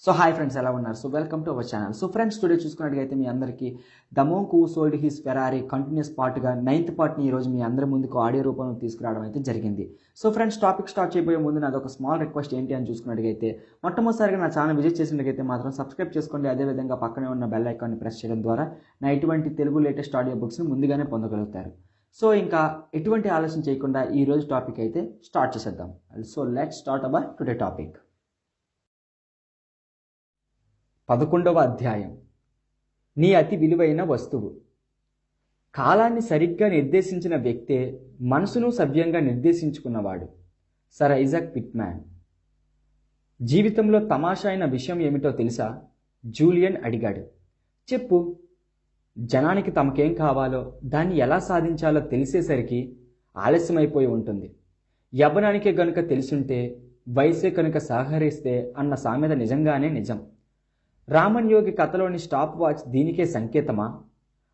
So hi friends, ఎలా ఉన్నారు? So welcome to our channel. So friends, today చూసుకున్నట్టుగైతే మీ అందరికీ the monk who sold his Ferrari continues పార్ట్గా 9th పార్ట్ని ఈరోజు మీ అందరి ముందుకు ఆడియో రూపంలో తీసుకురావడం అయితే జరిగింది. సో ఫ్రెండ్స్, టాపిక్ స్టార్ట్ చేయబోయే ముందు నాది ఒక స్మాల్ రిక్వెస్ట్ ఏంటి అని చూసుకున్నట్టుగైతే, మొట్టమొదటిసారిగా నా ఛానల్ విజిట్ చేసినట్టుగైతే మాత్రం సబ్స్క్రైబ్ చేసుకోండి. అదేవిధంగా పక్కనే ఉన్న బెల్ ఐకాన్ని ప్రెస్ చేయడం ద్వారా నా ఇటువంటి తెలుగు లేటెస్ట్ ఆడియో బుక్స్ని ముందుగానే పొందగలుగుతారు. సో ఇంకా ఎటువంటి ఆలోచన చేయకుండా ఈరోజు టాపిక్ అయితే స్టార్ట్ చేసేద్దాం. So let's start our today topic. 11వ అధ్యాయం. నీ అతి విలువైన వస్తువు. కాలాన్ని సరిగ్గా నిర్దేశించిన వ్యక్తే మనసును సవ్యంగా నిర్దేశించుకున్నవాడు. Sir Isaac పిట్మ్యాన్. జీవితంలో తమాషా అయిన విషయం ఏమిటో తెలుసా? జూలియన్ అడిగాడు. చెప్పు. జనానికి తమకేం కావాలో దాన్ని ఎలా సాధించాలో తెలిసేసరికి ఆలస్యమైపోయి ఉంటుంది. యవ్వనానికే గనుక తెలుసుంటే, వయసే కనుక సహకరిస్తే అన్న సామెత నిజంగానే నిజం. రామన్ యోగి కథలోని స్టాప్ వాచ్ దీనికే సంకేతమా?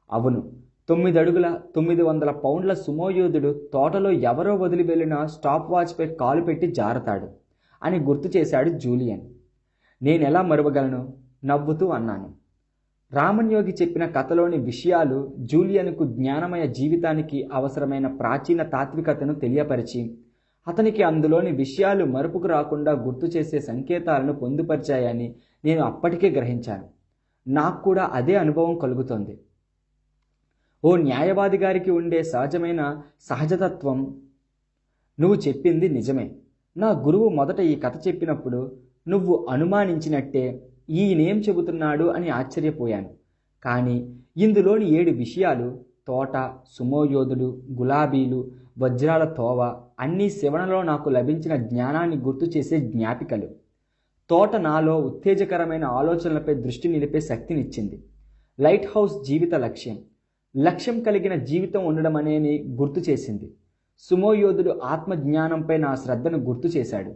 అవును. 9 అడుగుల 900 పౌండ్ల సుమోయోధుడు తోటలో ఎవరో వదిలి వెళ్ళిన స్టాప్ వాచ్పై కాలు పెట్టి జారతాడు అని గుర్తు చేశాడు జూలియన్. నేనెలా మరువగలను? నవ్వుతూ అన్నాను. రామన్ యోగి చెప్పిన కథలోని విషయాలు జూలియన్కు జ్ఞానమయ జీవితానికి అవసరమైన ప్రాచీన తాత్వికతను తెలియపరిచి, అతనికి అందులోని విషయాలు మరుపుకు రాకుండా గుర్తు చేసే సంకేతాలను పొందుపరిచాయని నేను అప్పటికే గ్రహించాను. నాకు కూడా అదే అనుభవం కలుగుతోంది. ఓ న్యాయవాది గారికి ఉండే సహజమైన సహజతత్వం. నువ్వు చెప్పింది నిజమే. నా గురువు మొదట ఈ కథ చెప్పినప్పుడు నువ్వు అనుమానించినట్టే ఈయనేం చెబుతున్నాడు అని ఆశ్చర్యపోయాను. కానీ ఇందులోని 7 విషయాలు, తోట, సుమోయోధుడు, గులాబీలు, వజ్రాల తోవ అన్నీ శివనలో నాకు లభించిన జ్ఞానాన్ని గుర్తు చేసే జ్ఞాపికలు. తోట నాలో ఉత్తేజకరమైన ఆలోచనలపై దృష్టి నిలిపే శక్తినిచ్చింది. లైట్ హౌస్ జీవిత లక్ష్యం, లక్ష్యం కలిగిన జీవితం ఉండడం అనేది గుర్తు చేసింది. సుమోయోధుడు ఆత్మజ్ఞానంపై నా శ్రద్ధను గుర్తు చేశాడు.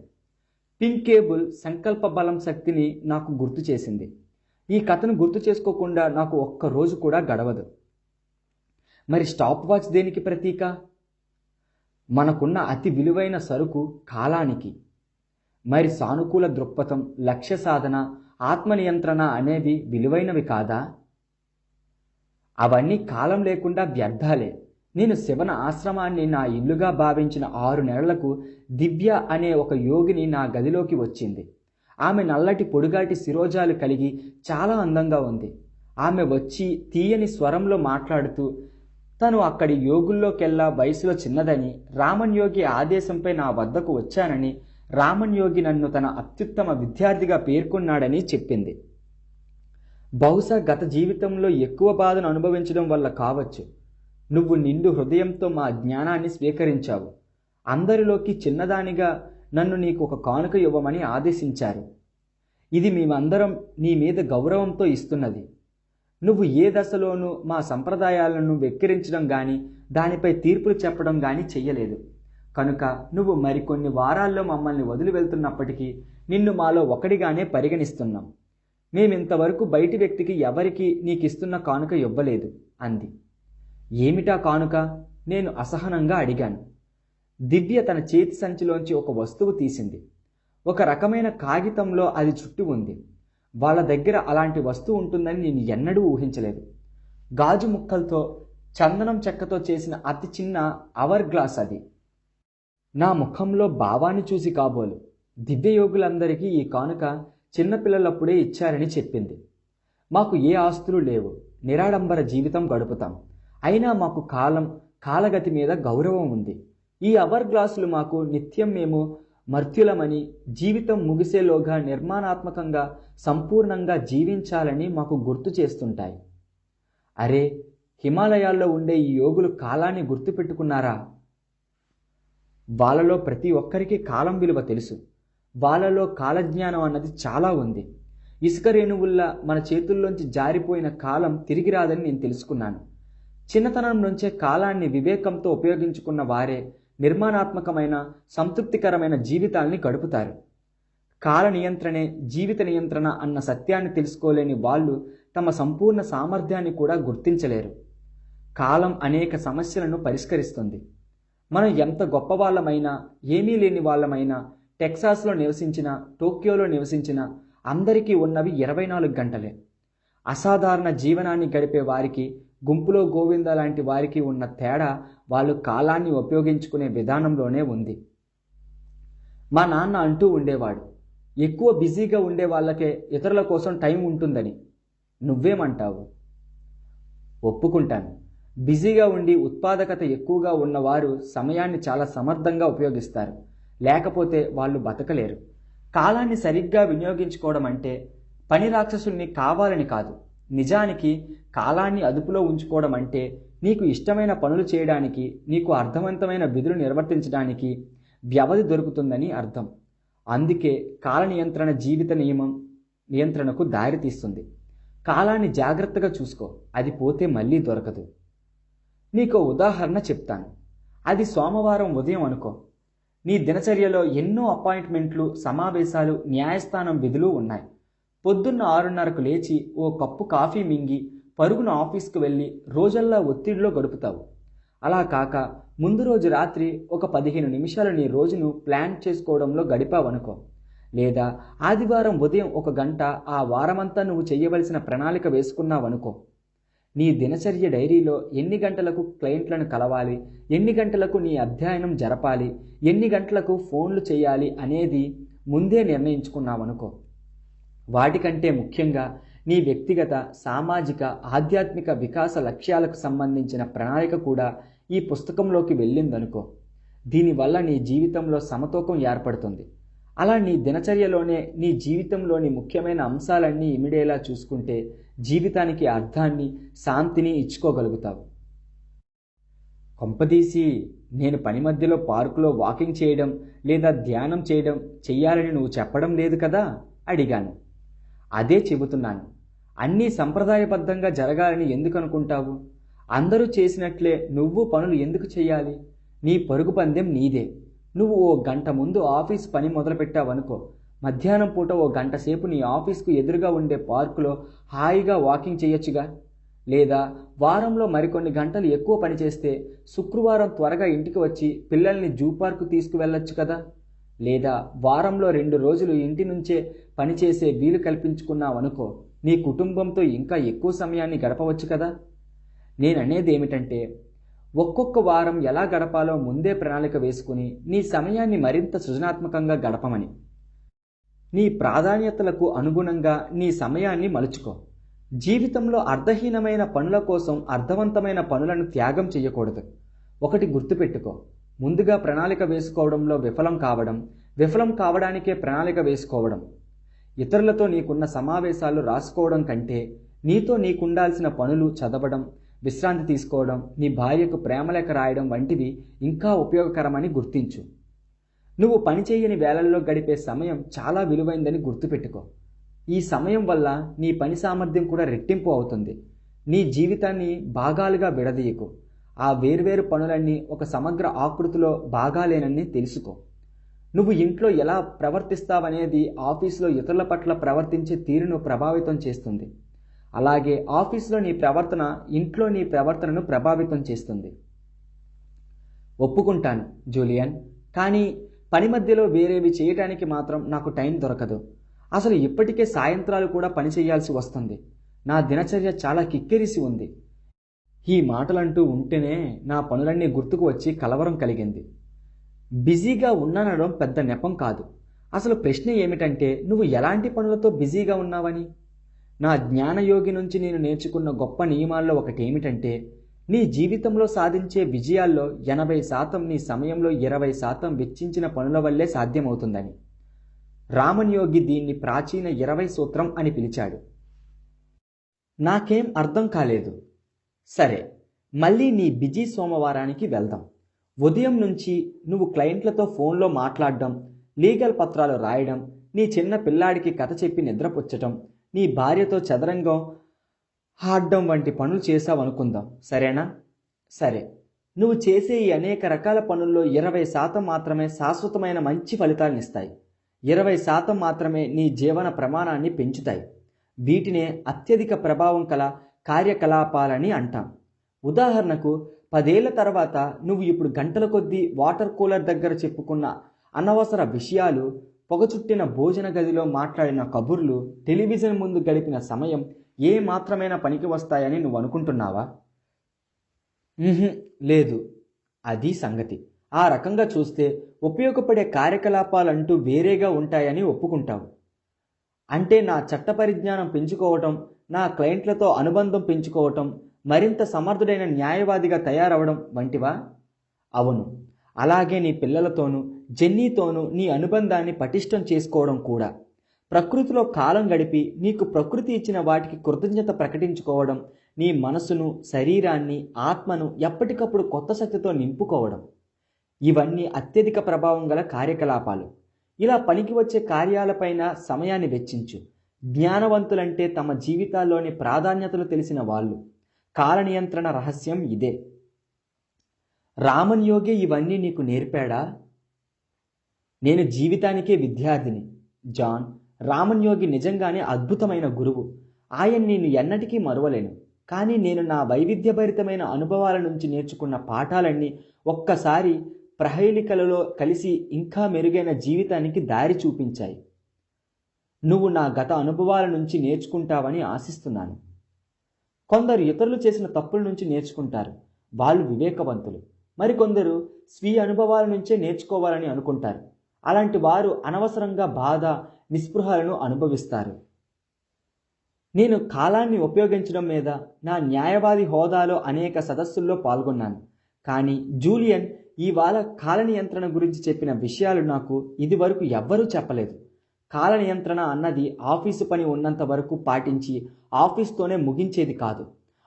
పింక్ కేబుల్ సంకల్ప బలం శక్తిని నాకు గుర్తు చేసింది. ఈ కథను గుర్తు చేసుకోకుండా నాకు ఒక్క రోజు కూడా గడవదు. మరి స్టాప్ వాచ్ దేనికి ప్రతీక? మనకున్న అతి విలువైన సరుకు కాలానికి. మరి సానుకూల దృక్పథం, లక్ష్య సాధన, ఆత్మనియంత్రణ అనేవి విలువైనవి కాదా? అవన్నీ కాలం లేకుండా వ్యర్థాలే. నేను శివన ఆశ్రమాన్ని నా ఇల్లుగా భావించిన 6 నెలలకు దివ్య అనే ఒక యోగిని నా గదిలోకి వచ్చింది. ఆమె నల్లటి పొడుగాటి శిరోజాలు కలిగి చాలా అందంగా ఉంది. ఆమె వచ్చి తీయని స్వరంలో మాట్లాడుతూ, తను అక్కడి యోగుల్లోకెల్లా వయసులో చిన్నదని, రామన్ యోగి ఆదేశంపై నా వద్దకు వచ్చానని, రామన్ యోగి నన్ను తన అత్యుత్తమ విద్యార్థిగా పేర్కొన్నాడని చెప్పింది. బహుశా గత జీవితంలో ఎక్కువ బాధను అనుభవించడం వల్ల కావచ్చు. నువ్వు నిండు హృదయంతో మా జ్ఞానాన్ని స్వీకరించావు. అందరిలోకి చిన్నదానిగా నన్ను నీకు ఒక కానుక ఇవ్వమని ఆదేశించారు. ఇది మేమందరం నీ మీద గౌరవంతో ఇస్తున్నది. నువ్వు ఏ దశలోనూ మా సంప్రదాయాలను వెక్కిరించడం కానీ, దానిపై తీర్పులు చెప్పడం కానీ చెయ్యలేదు. కనుక నువ్వు మరికొన్ని వారాల్లో మమ్మల్ని వదిలి వెళ్తున్నప్పటికీ నిన్ను మాలో ఒకడిగానే పరిగణిస్తున్నాం. మేమింతవరకు బయటి వ్యక్తికి ఎవరికి నీకిస్తున్న కానుక ఇవ్వలేదు అంది. ఏమిటా కానుక? నేను అసహనంగా అడిగాను. దివ్య తన చేతి సంచిలోంచి ఒక వస్తువు తీసింది. ఒక రకమైన కాగితంలో అది చుట్టి ఉంది. వాళ్ళ దగ్గర అలాంటి వస్తువు ఉంటుందని నేను ఎన్నడూ ఊహించలేదు. గాజు ముక్కలతో, చందనం చెక్కతో చేసిన అతి చిన్న అవర్ గ్లాస్ అది. నా ముఖంలో భావాన్ని చూసి కాబోలు. దివ్యయోగులందరికీ ఈ కానుక చిన్నపిల్లలప్పుడే ఇచ్చారని చెప్పింది. మాకు ఏ ఆస్తులు లేవు, నిరాడంబర జీవితం గడుపుతాం. అయినా మాకు కాలగతి మీద గౌరవం ఉంది. ఈ అవర్ గ్లాసులు మాకు నిత్యం మేము మర్త్యులమని, జీవితం ముగిసేలోగా నిర్మాణాత్మకంగా సంపూర్ణంగా జీవించాలని మాకు గుర్తు చేస్తుంటాయి. అరే, హిమాలయాల్లో ఉండే ఈ యోగులు కాలాన్ని గుర్తుపెట్టుకున్నారా? వాళ్ళలో ప్రతి ఒక్కరికి కాలం విలువ తెలుసు. వాళ్ళలో కాలజ్ఞానం అన్నది చాలా ఉంది. ఇసుక రేణువుల్లా మన చేతుల్లోంచి జారిపోయిన కాలం తిరిగి రాదని నేను తెలుసుకున్నాను. చిన్నతనం నుంచే కాలాన్ని వివేకంతో ఉపయోగించుకున్న వారే నిర్మాణాత్మకమైన, సంతృప్తికరమైన జీవితాల్ని గడుపుతారు. కాల నియంత్రణే జీవిత నియంత్రణ అన్న సత్యాన్ని తెలుసుకోలేని వాళ్ళు తమ సంపూర్ణ సామర్థ్యాన్ని కూడా గుర్తించలేరు. కాలం అనేక సమస్యలను పరిష్కరిస్తుంది. మనం ఎంత గొప్ప వాళ్ళమైనా, ఏమీ లేని వాళ్ళమైనా, టెక్సాస్లో నివసించిన, టోక్యోలో నివసించిన, అందరికీ ఉన్నవి 24 గంటలే. అసాధారణ జీవనాన్ని గడిపే వారికి, గుంపులో గోవింద లాంటి వారికి ఉన్న తేడా వాళ్ళు కాలాన్ని ఉపయోగించుకునే విధానంలోనే ఉంది. మా నాన్న అంటూ ఉండేవాడు, ఎక్కువ బిజీగా ఉండే వాళ్ళకే ఇతరుల కోసం టైం ఉంటుందని. నువ్వేమంటావు? ఒప్పుకుంటాను. బిజీగా ఉండి ఉత్పాదకత ఎక్కువగా ఉన్నవారు సమయాన్ని చాలా సమర్థంగా ఉపయోగిస్తారు. లేకపోతే వాళ్ళు బతకలేరు. కాలాన్ని సరిగ్గా వినియోగించుకోవడం అంటే పని రాక్షసుల్ని కావాలని కాదు. నిజానికి కాలాన్ని అదుపులో ఉంచుకోవడం అంటే నీకు ఇష్టమైన పనులు చేయడానికి, నీకు అర్థవంతమైన విధులు నిర్వర్తించడానికి వ్యవధి దొరుకుతుందని అర్థం. అందుకే కాల నియంత్రణ జీవిత నియంత్రణకు దారితీస్తుంది. కాలాన్ని జాగ్రత్తగా చూసుకో, అది పోతే మళ్ళీ దొరకదు. నీకో ఉదాహరణ చెప్తాను. అది సోమవారం ఉదయం అనుకో. నీ దినచర్యలో ఎన్నో అపాయింట్మెంట్లు, సమావేశాలు, న్యాయస్థానం విధులు ఉన్నాయి. పొద్దున్న 6:30కు లేచి ఓ కప్పు కాఫీ మింగి పరుగున ఆఫీస్కు వెళ్ళి రోజల్లా ఒత్తిడిలో గడుపుతావు. అలా కాక ముందు రోజు రాత్రి ఒక 15 నిమిషాలు నీ రోజును ప్లాన్ చేసుకోవడంలో గడిపావనుకో. లేదా ఆదివారం ఉదయం 1 గంట ఆ వారమంతా నువ్వు చేయవలసిన ప్రణాళిక వేసుకున్నావనుకో. నీ దినచర్య డైరీలో ఎన్ని గంటలకు క్లయింట్లను కలవాలి, ఎన్ని గంటలకు నీ అధ్యయనం జరపాలి, ఎన్ని గంటలకు ఫోన్లు చేయాలి అనేది ముందే నిర్ణయించుకున్నావనుకో. వాటికంటే ముఖ్యంగా నీ వ్యక్తిగత, సామాజిక, ఆధ్యాత్మిక వికాస లక్ష్యాలకు సంబంధించిన ప్రణాళిక కూడా ఈ పుస్తకంలోకి వెళ్ళిందనుకో. దీనివల్ల నీ జీవితంలో సమతూకం ఏర్పడుతుంది. అలా నీ దినచర్యలోనే నీ జీవితంలోని ముఖ్యమైన అంశాలన్నీ ఇమిడేలా చూసుకుంటే జీవితానికి అర్థాన్ని, శాంతిని ఇచ్చుకోగలుగుతావు. కొంపదీసి నేను పని మధ్యలో పార్కులో వాకింగ్ చేయడం లేదా ధ్యానం చెయ్యాలని నువ్వు చెప్పడం లేదు కదా అడిగాను. అదే చెబుతున్నాను. అన్నీ సంప్రదాయబద్ధంగా జరగాలని ఎందుకు అనుకుంటావు? అందరూ చేసినట్లే నువ్వు పనులు ఎందుకు చెయ్యాలి? నీ పరుగు పందెం నీదే. నువ్వు ఓ గంట ముందు ఆఫీస్ పని మొదలుపెట్టావనుకో. మధ్యాహ్నం పూట ఓ గంట సేపు నీ ఆఫీస్కు ఎదురుగా ఉండే పార్కులో హాయిగా వాకింగ్ చేయొచ్చుగా. లేదా వారంలో మరికొన్ని గంటలు ఎక్కువ పనిచేస్తే శుక్రవారం త్వరగా ఇంటికి వచ్చి పిల్లల్ని జూ పార్కు తీసుకువెళ్ళొచ్చు కదా. లేదా వారంలో 2 రోజులు ఇంటి నుంచే పనిచేసే వీలు కల్పించుకున్నావనుకో. నీ కుటుంబంతో ఇంకా ఎక్కువ సమయాన్ని గడపవచ్చు కదా. నేననేది ఏమిటంటే, ఒక్కొక్క వారం ఎలా గడపాలో ముందే ప్రణాళిక వేసుకుని నీ సమయాన్ని మరింత సృజనాత్మకంగా గడపమని. నీ ప్రాధాన్యతలకు అనుగుణంగా నీ సమయాన్ని మలుచుకో. జీవితంలో అర్థహీనమైన పనుల కోసం అర్థవంతమైన పనులను త్యాగం చేయకూడదు. ఒకటి గుర్తుపెట్టుకో, ముందుగా ప్రణాళిక వేసుకోవడంలో విఫలం కావడానికే ప్రణాళిక వేసుకోవడం. ఇతరులతో నీకున్న సమావేశాలు రాసుకోవడం కంటే నీతో నీకుండాల్సిన పనులు చదవడం, విశ్రాంతి తీసుకోవడం, నీ భార్యకు ప్రేమలేఖ రాయడం వంటివి ఇంకా ఉపయోగకరమని గుర్తించు. నువ్వు పనిచేయని వేళల్లో గడిపే సమయం చాలా విలువైందని గుర్తుపెట్టుకో. ఈ సమయం వల్ల నీ పని సామర్థ్యం కూడా రెట్టింపు అవుతుంది. నీ జీవితాన్ని భాగాలుగా విడదీయకు. ఆ వేర్వేరు పనులన్నీ ఒక సమగ్ర ఆకృతిలో భాగాలేనని తెలుసుకో. నువ్వు ఇంట్లో ఎలా ప్రవర్తిస్తావనేది ఆఫీసులో ఇతరుల పట్ల ప్రవర్తించే తీరును ప్రభావితం చేస్తుంది. అలాగే ఆఫీసులో నీ ప్రవర్తన ఇంట్లో నీ ప్రవర్తనను ప్రభావితం చేస్తుంది. ఒప్పుకుంటాను జూలియన్, కానీ పని మధ్యలో వేరేవి చేయటానికి మాత్రం నాకు టైం దొరకదు. అసలు ఇప్పటికే సాయంత్రాలు కూడా పని చేయాల్సి వస్తుంది. నా దినచర్య చాలా కిక్కిరిసి ఉంది. ఈ మాటలంటూ ఉంటేనే నా పనులన్నీ గుర్తుకు వచ్చి కలవరం కలిగింది. బిజీగా ఉన్నానడం పెద్ద నెపం కాదు. అసలు ప్రశ్న ఏమిటంటే, నువ్వు ఎలాంటి పనులతో బిజీగా ఉన్నావని. నా జ్ఞానయోగి నుంచి నేను నేర్చుకున్న గొప్ప నియమాల్లో ఒకటేమిటంటే, నీ జీవితంలో సాధించే విజయాల్లో 80% నీ సమయంలో 20% వెచ్చించిన పనుల వల్లే సాధ్యమవుతుందని. రామన్ యోగి దీన్ని ప్రాచీన 20 సూత్రం అని పిలిచాడు. నాకేం అర్థం కాలేదు. సరే, మళ్ళీ నీ బిజీ సోమవారానికి వెళ్దాం. ఉదయం నుంచి నువ్వు క్లయింట్లతో ఫోన్లో మాట్లాడడం, లీగల్ పత్రాలు రాయడం, నీ చిన్న పిల్లాడికి కథ చెప్పి నిద్రపుచ్చటం, నీ భార్యతో చదరంగం ఆడడం వంటి పనులు చేశావనుకుందాం, సరేనా? సరే, నువ్వు చేసే ఈ అనేక రకాల పనుల్లో 20% మాత్రమే శాశ్వతమైన మంచి ఫలితాలనిస్తాయి. 20% మాత్రమే నీ జీవన ప్రమాణాన్ని పెంచుతాయి. వీటినే అత్యధిక ప్రభావం కల కార్యకలాపాలని అంటాం. ఉదాహరణకు 10 ఏళ్ల తర్వాత నువ్వు ఇప్పుడు గంటల కొద్దీ వాటర్ కూలర్ దగ్గర చెప్పుకున్న అనవసర విషయాలు పొగచుట్టిన భోజన గదిలో మాట్లాడిన కబుర్లు, టెలివిజన్ ముందు గడిపిన సమయం ఏ మాత్రమైనా పనికి వస్తాయని నువ్వు అనుకుంటున్నావా? లేదు. అది సంగతి. ఆ రకంగా చూస్తే ఉపయోగపడే కార్యకలాపాలంటూ వేరేగా ఉంటాయని ఒప్పుకుంటావు. అంటే నా చట్ట పరిజ్ఞానం పెంచుకోవటం, నా క్లయింట్లతో అనుబంధం పెంచుకోవటం, మరింత సమర్థుడైన న్యాయవాదిగా తయారవడం వంటివా? అవును. అలాగే నీ పిల్లలతోనూ, జెన్నీతోనూ నీ అనుబంధాన్ని పటిష్టం చేసుకోవడం కూడా. ప్రకృతిలో కాలం గడిపి నీకు ప్రకృతి ఇచ్చిన వాటికి కృతజ్ఞత ప్రకటించుకోవడం, నీ మనసును, శరీరాన్ని, ఆత్మను ఎప్పటికప్పుడు కొత్త శక్తితో నింపుకోవడం. ఇవన్నీ అత్యధిక ప్రభావం గల కార్యకలాపాలు. ఇలా పనికి వచ్చే కార్యాలపైన సమయాన్ని వెచ్చించు. జ్ఞానవంతులంటే తమ జీవితాల్లోని ప్రాధాన్యతలు తెలిసిన వాళ్ళు. కాల నియంత్రణ రహస్యం ఇదే. రామన్ యోగి ఇవన్నీ నీకు నేర్పాడా? నేను జీవితానికే విద్యార్థిని జాన్. రామన్ యోగి నిజంగానే అద్భుతమైన గురువు. ఆయన నేను ఎన్నటికీ మరువలేను. కానీ నేను నా వైవిధ్యభరితమైన అనుభవాల నుంచి నేర్చుకున్న పాఠాలన్నీ ఒక్కసారి ప్రహేళికలలో కలిసి ఇంకా మెరుగైన జీవితానికి దారి చూపించాయి. నువ్వు నా గత అనుభవాల నుంచి నేర్చుకుంటావని ఆశిస్తున్నాను. కొందరు ఇతరులు చేసిన తప్పుల నుంచి నేర్చుకుంటారు. వాళ్ళు వివేకవంతులు. మరికొందరు స్వీయ అనుభవాల నుంచే నేర్చుకోవాలని అనుకుంటారు. అలాంటి వారు అనవసరంగా బాధ, నిస్పృహలను అనుభవిస్తారు. నేను కాలాన్ని ఉపయోగించడం మీద నా న్యాయవాది హోదాలో అనేక సదస్సుల్లో పాల్గొన్నాను. కానీ జూలియన్ ఇవాళ కాల నియంత్రణ గురించి చెప్పిన విషయాలు నాకు ఇదివరకు ఎవ్వరూ చెప్పలేదు. కాల నియంత్రణ అన్నది ఆఫీసు పని ఉన్నంత వరకు పాటించి ఆఫీస్తోనే ముగించేది కాదు.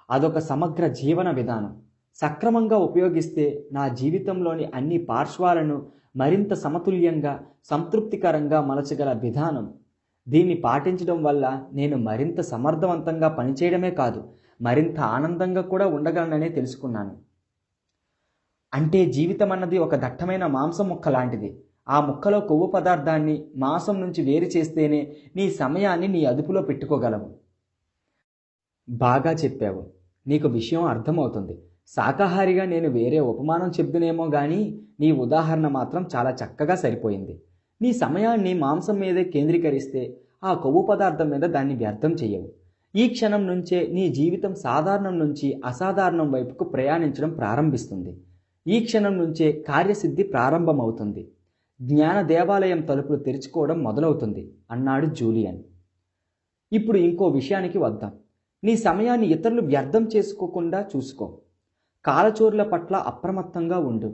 అదొక సమగ్ర జీవన విధానం. సక్రమంగా ఉపయోగిస్తే నా జీవితంలోని అన్ని పార్శ్వాలను మరింత సమతుల్యంగా, సంతృప్తికరంగా మలచగల విధానం. దీన్ని పాటించడం వల్ల నేను మరింత సమర్థవంతంగా పనిచేయడమే కాదు, మరింత ఆనందంగా కూడా ఉండగలననే తెలుసుకున్నాను. అంటే జీవితం అన్నది ఒక దట్టమైన మాంసం ముక్క లాంటిది. ఆ ముక్కలో కొవ్వు పదార్థాన్ని మాంసం నుంచి వేరు చేస్తేనే నీ సమయాన్ని నీ అదుపులో పెట్టుకోగలవు. బాగా చెప్పావు. నీకు విషయం అర్థమవుతుంది. శాకాహారిగా నేను వేరే ఉపమానం చెప్తునేమో కానీ నీ ఉదాహరణ మాత్రం చాలా చక్కగా సరిపోయింది. నీ సమయాన్ని మాంసం మీదే కేంద్రీకరిస్తే ఆ కొవ్వు పదార్థం మీద దాన్ని వ్యర్థం చెయ్యవు. ఈ క్షణం నుంచే నీ జీవితం సాధారణం నుంచి అసాధారణం వైపుకు ప్రయాణించడం ప్రారంభిస్తుంది. ఈ క్షణం నుంచే కార్యసిద్ధి ప్రారంభమవుతుంది. జ్ఞాన దేవాలయం తలుపులు తెరుచుకోవడం మొదలవుతుంది అన్నాడు జూలియన్. ఇప్పుడు ఇంకో విషయానికి వద్దాం. నీ సమయాన్ని ఇతరులు వ్యర్థం చేసుకోకుండా చూసుకో. కాలచోరుల పట్ల అప్రమత్తంగా ఉండు.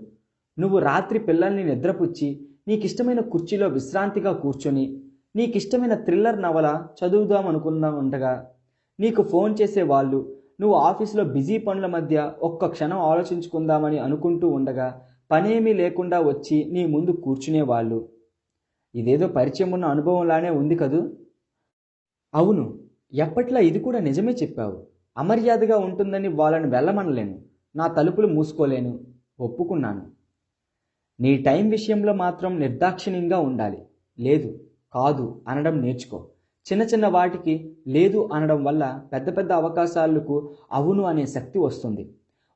నువ్వు రాత్రి పిల్లల్ని నిద్రపుచ్చి నీకిష్టమైన కుర్చీలో విశ్రాంతిగా కూర్చొని నీకిష్టమైన థ్రిల్లర్ నవల చదువుదామనుకున్నా ఉండగా నీకు ఫోన్ చేసే వాళ్ళు, నువ్వు ఆఫీసులో బిజీ పనుల మధ్య ఒక్క క్షణం ఆలోచించుకుందామని అనుకుంటూ ఉండగా పనేమీ లేకుండా వచ్చి నీ ముందు కూర్చునేవాళ్ళు. ఇదేదో పరిచయం ఉన్న అనుభవంలానే ఉంది కదూ? అవును, ఎప్పట్లా ఇది కూడా నిజమే చెప్పావు. అమర్యాదగా ఉంటుందని వాళ్ళని వెళ్ళమనలేను. నా తలుపులు మూసుకోలేను. ఒప్పుకున్నాను. నీ టైం విషయంలో మాత్రం నిర్దాక్షిణ్యంగా ఉండాలి. లేదు, కాదు అనడం నేర్చుకో. చిన్న చిన్న వాటికి లేదు అనడం వల్ల పెద్ద పెద్ద అవకాశాలకు అవును అనే శక్తి వస్తుంది.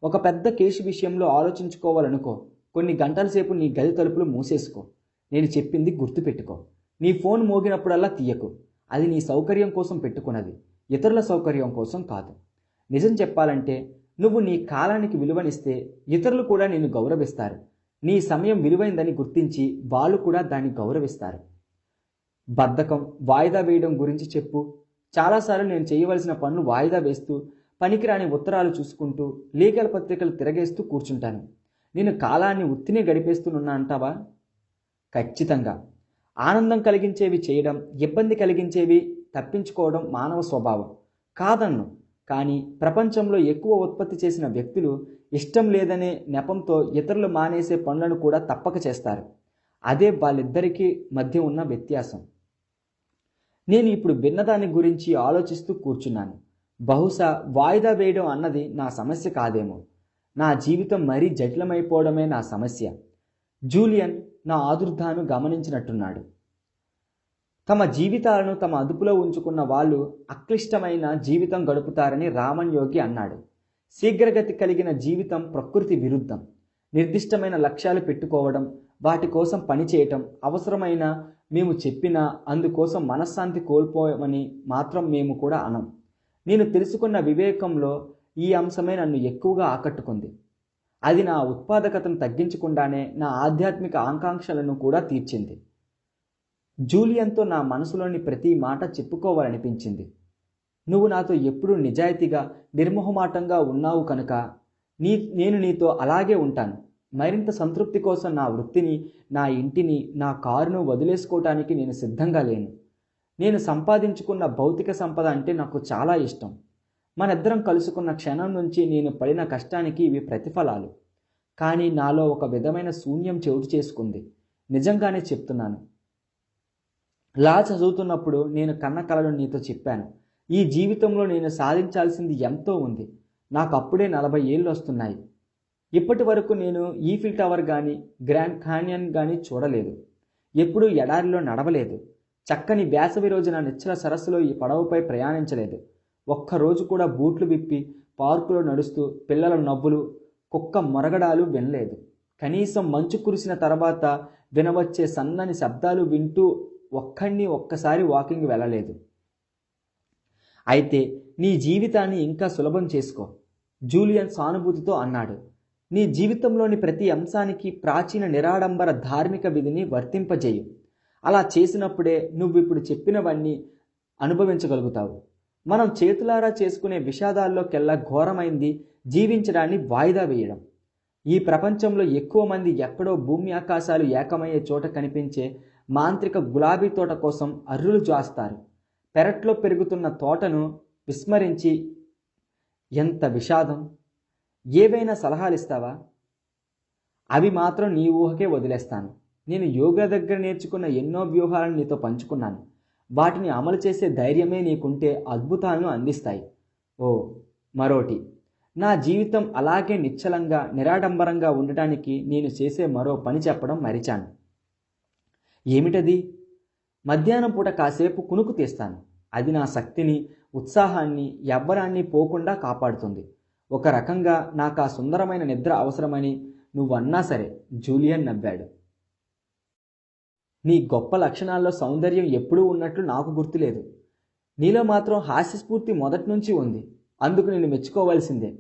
ఒక పెద్ద కేసు విషయంలో ఆలోచించుకోవాలనుకో, కొన్ని గంటల సేపు నీ గది తలుపులు మూసేసుకో. నేను చెప్పింది గుర్తుపెట్టుకో. నీ ఫోన్ మోగినప్పుడల్లా తీయకు. అది నీ సౌకర్యం కోసం పెట్టుకున్నది, ఇతరుల సౌకర్యం కోసం కాదు. నిజం చెప్పాలంటే నువ్వు నీ కాలానికి విలువనిస్తే ఇతరులు కూడా నిన్ను గౌరవిస్తారు. నీ సమయం విలువైందని గుర్తించి వాళ్ళు కూడా దాన్ని గౌరవిస్తారు. బద్ధకం, వాయిదా వేయడం గురించి చెప్పు. చాలాసార్లు నేను చేయవలసిన పనులు వాయిదా వేస్తూ, పనికిరాని ఉత్తరాలు చూసుకుంటూ, లీగల్ పత్రికలు తిరగేస్తూ కూర్చుంటాను. నేను కాలాన్ని ఉత్తినే గడిపేస్తున్నా అంటావా? ఖచ్చితంగా. ఆనందం కలిగించేవి చేయడం, ఇబ్బంది కలిగించేవి తప్పించుకోవడం మానవ స్వభావం కాదన్ను. కానీ ప్రపంచంలో ఎక్కువ ఉత్పత్తి చేసిన వ్యక్తులు ఇష్టం లేదనే నెపంతో ఇతరులు మానేసే పనులను కూడా తప్పక చేస్తారు. అదే వాళ్ళిద్దరికీ మధ్య ఉన్న వ్యత్యాసం. నేను ఇప్పుడు భిన్నదాని గురించి ఆలోచిస్తూ కూర్చున్నాను. బహుశా వాయిదా వేయడం అన్నది నా సమస్య కాదేమో. నా జీవితం మరీ జటిలమైపోవడమే నా సమస్య. జూలియన్ నా ఆదుర్దాను గమనించినట్టున్నాడు. తమ జీవితాలను తమ అదుపులో ఉంచుకున్న వాళ్ళు అక్లిష్టమైన జీవితం గడుపుతారని రామన్ యోగి అన్నాడు. శీఘ్రగతి కలిగిన జీవితం ప్రకృతి విరుద్ధం. నిర్దిష్టమైన లక్ష్యాలు పెట్టుకోవడం, వాటి కోసం పనిచేయటం, అవసరమైన మేము చెప్పినా అందుకోసం మనశ్శాంతి కోల్పోమని మాత్రం మేము కూడా అనం. నేను తెలుసుకున్న వివేకంలో ఈ అంశమే నన్ను ఎక్కువగా ఆకట్టుకుంది. అది నా ఉత్పాదకతను తగ్గించకుండానే నా ఆధ్యాత్మిక ఆకాంక్షలను కూడా తీర్చింది. జూలియన్తో నా మనసులోని ప్రతి మాట చెప్పుకోవాలనిపించింది. నువ్వు నాతో ఎప్పుడూ నిజాయితీగా నిర్మోహమాటంగా ఉన్నావు కనుక నేను నీతో అలాగే ఉంటాను. మరింత సంతృప్తి కోసం నా వృత్తిని, నా ఇంటిని, నా కారును వదిలేసుకోవటానికి నేను సిద్ధంగా లేను. నేను సంపాదించుకున్న భౌతిక సంపద అంటే నాకు చాలా ఇష్టం. మనిద్దరం కలుసుకున్న క్షణం నుంచి నేను పడిన కష్టానికి ఇవి ప్రతిఫలాలు. కానీ నాలో ఒక విధమైన శూన్యం చోటు చేసుకుంది. నిజంగానే చెప్తున్నాను. లా చదువుతున్నప్పుడు నేను కన్న కలలు నీతో చెప్పాను. ఈ జీవితంలో నేను సాధించాల్సింది ఎంతో ఉంది. నాకు అప్పుడే 40 ఏళ్ళు వస్తున్నాయి. ఇప్పటి వరకు నేను ఈఫిల్ టవర్ కానీ గ్రాండ్ కాన్యన్ కానీ చూడలేదు. ఎప్పుడూ ఎడారిలో నడవలేదు. చక్కని వేసవి రోజున నిశ్చల సరస్సులో ఈ పడవపై ప్రయాణించలేదు. ఒక్కరోజు కూడా బూట్లు విప్పి పార్కులో నడుస్తూ పిల్లల నవ్వులు, కుక్క మొరగడాలు వినలేదు. కనీసం మంచు కురిసిన తర్వాత వినవచ్చే సన్నని శబ్దాలు వింటూ ఒక్కసారి వాకింగ్ వెళ్ళలేదు. అయితే నీ జీవితాన్ని ఇంకా సులభం చేసుకో, జూలియన్ సానుభూతితో అన్నాడు. నీ జీవితంలోని ప్రతి అంశానికి ప్రాచీన నిరాడంబర ధార్మిక విధిని వర్తింపజేయు. అలా చేసినప్పుడే నువ్విప్పుడు చెప్పినవన్నీ అనుభవించగలుగుతావు. మనం చేతులారా చేసుకునే విషాదాల్లోకెల్లా ఘోరమైంది జీవించడాన్ని వాయిదా వేయడం. ఈ ప్రపంచంలో ఎక్కువ మంది ఎక్కడో భూమి ఆకాశాలు ఏకమయ్యే చోట కనిపించే మాంత్రిక గులాబీ తోట కోసం అర్రులు జాస్తారు. పెరట్లో పెరుగుతున్న తోటను విస్మరించి ఎంత విషాదం. ఏవైనా సలహాలిస్తావా? అవి మాత్రం నీ ఊహకే వదిలేస్తాను. నేను యోగా దగ్గర నేర్చుకున్న ఎన్నో వ్యూహాలను నీతో పంచుకున్నాను. వాటిని అమలు చేసే ధైర్యమే నీకుంటే అద్భుతాలను అందిస్తాయి. ఓ మరోటి, నా జీవితం అలాగే నిశ్చలంగా నిరాడంబరంగా ఉండటానికి నేను చేసే మరో పని చెప్పడం మరిచాను. ఏమిటది? మధ్యాహ్నం పూట కాసేపు కునుకు తీస్తాను. అది నా శక్తిని, ఉత్సాహాన్ని, యవ్వనాన్ని పోకుండా కాపాడుతుంది. ఒక రకంగా నాకు ఆ సుందరమైన నిద్ర అవసరమని నువ్వన్నా సరే. జూలియన్ నవ్వాడు. నీ గొప్ప లక్షణాల్లో సౌందర్యం ఎప్పుడూ ఉన్నట్లు నాకు గుర్తులేదు. నీలో మాత్రం హాస్యస్ఫూర్తి మొదటి నుంచి ఉంది. అందుకు నేను మెచ్చుకోవాల్సిందే.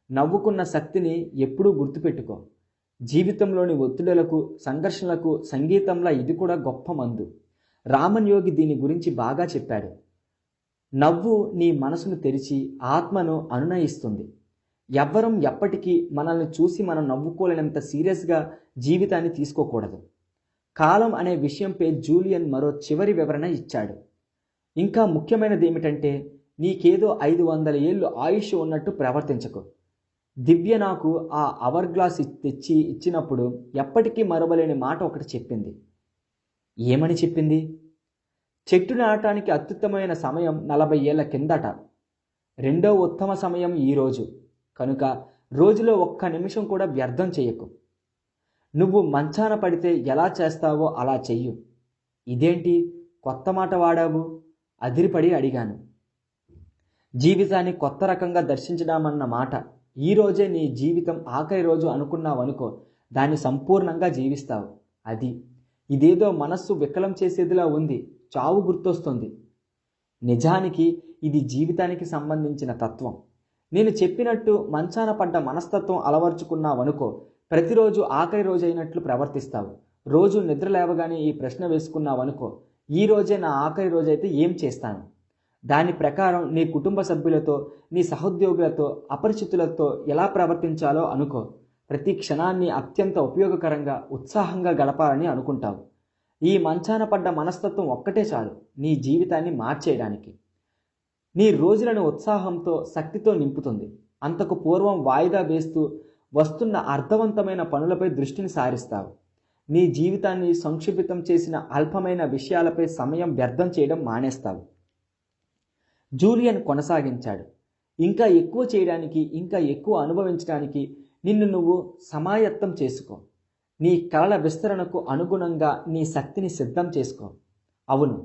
నవ్వుకున్న శక్తిని ఎప్పుడూ గుర్తుపెట్టుకో. జీవితంలోని ఒత్తిడులకు, సంఘర్షణలకు సంగీతంలా ఇది కూడా గొప్ప మందు. రామన్ యోగి దీని గురించి బాగా చెప్పాడు. నవ్వు నీ మనసును తెరిచి ఆత్మను అనునయిస్తుంది. ఎవ్వరం ఎప్పటికీ మనల్ని చూసి మనం నవ్వుకోలేనంత సీరియస్గా జీవితాన్ని తీసుకోకూడదు. కాలం అనే విషయంపై జూలియన్ మరో చివరి వివరణ ఇచ్చాడు. ఇంకా ముఖ్యమైనది ఏమిటంటే, నీకేదో 500 ఏళ్ళు ఆయుష్ ఉన్నట్టు ప్రవర్తించకు. దివ్య నాకు ఆ అవర్ గ్లాస్ తెచ్చి ఇచ్చినప్పుడు ఎప్పటికీ మరవలేని మాట ఒకటి చెప్పింది. ఏమని చెప్పింది? చెట్టు నాటడానికి అత్యుత్తమైన సమయం 40 ఏళ్ల కిందట. రెండో ఉత్తమ సమయం ఈరోజు. కనుక రోజులో ఒక్క నిమిషం కూడా వ్యర్థం చెయ్యకు. నువ్వు మంచాన పడితే ఎలా చేస్తావో అలా చెయ్యు. ఇదేంటి కొత్త మాట వాడావు? అదిరిపడి అడిగాను. జీవితాన్ని కొత్త రకంగా దర్శించడామన్న మాట. ఈరోజే నీ జీవితం ఆఖరి రోజు అనుకున్నావనుకో, దాన్ని సంపూర్ణంగా జీవిస్తావు. ఇదేదో మనస్సు వికలం చేసేదిలా ఉంది. చావు గుర్తొస్తుంది. నిజానికి ఇది జీవితానికి సంబంధించిన తత్వం. నేను చెప్పినట్టు మంచాన పడ్డ మనస్తత్వం అలవర్చుకున్నావనుకో, ప్రతిరోజు ఆఖరి రోజైనట్లు ప్రవర్తిస్తావు. రోజు నిద్ర లేవగానే ఈ ప్రశ్న వేసుకున్నావనుకో, ఈ రోజే నా ఆఖరి రోజైతే ఏం చేస్తాను? దాని ప్రకారం నీ కుటుంబ సభ్యులతో, నీ సహోద్యోగులతో, అపరిచితులతో ఎలా ప్రవర్తించాలో అనుకో. ప్రతి క్షణాన్ని అత్యంత ఉపయోగకరంగా, ఉత్సాహంగా గడపాలని అనుకుంటావు. ఈ మంచాన పడ్డ మనస్తత్వం ఒక్కటే చాలు నీ జీవితాన్ని మార్చేయడానికి. నీ రోజులను ఉత్సాహంతో, శక్తితో నింపుతుంది. అంతకు పూర్వం వాయిదా వేస్తూ వస్తున్న అర్థవంతమైన పనులపై దృష్టిని సారిస్తావు. నీ జీవితాన్ని సంక్షిప్తం చేసిన అల్పమైన విషయాలపై సమయం వ్యర్థం చేయడం మానేస్తావు. జూలియన్ కొనసాగించాడు. ఇంకా ఎక్కువ చేయడానికి, ఇంకా ఎక్కువ అనుభవించడానికి నిన్ను నువ్వు సమాయత్తం చేసుకో. నీ కలల విస్తరణకు అనుగుణంగా నీ శక్తిని సిద్ధం చేసుకో. అవును,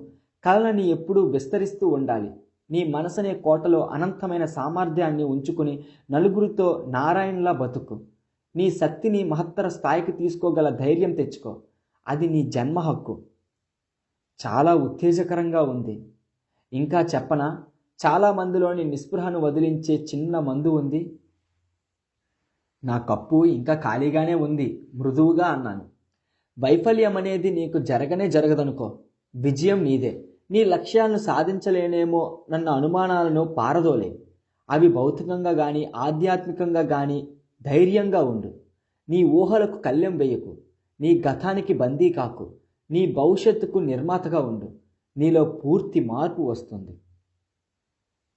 కలలని ఎప్పుడూ విస్తరిస్తూ ఉండాలి. నీ మనసనే కోటలో అనంతమైన సామర్థ్యాన్ని ఉంచుకుని నలుగురితో నారాయణలా బతుకు. నీ శక్తిని మహత్తర స్థాయికి తీసుకోగల ధైర్యం తెచ్చుకో. అది నీ జన్మ హక్కు. చాలా ఉత్తేజకరంగా ఉంది. ఇంకా చెప్పనా, చాలా మందిలోని నిస్పృహను వదిలించే చిన్న మందు ఉంది. నా కప్పు ఇంకా ఖాళీగానే ఉంది, మృదువుగా అన్నాను. వైఫల్యం అనేది నీకు జరగనే జరగదనుకో. విజయం నీదే. నీ లక్ష్యాలను సాధించలేనేమో నన్న అనుమానాలను పారదోలే. అవి భౌతికంగా గాని ఆధ్యాత్మికంగా గాని ధైర్యంగా ఉండు. నీ ఊహలకు కళ్ళెం వేయకు. నీ గతానికి బందీ కాకు. నీ భవిష్యత్తుకు నిర్మాతగా ఉండు. నీలో పూర్తి మార్పు వస్తుంది.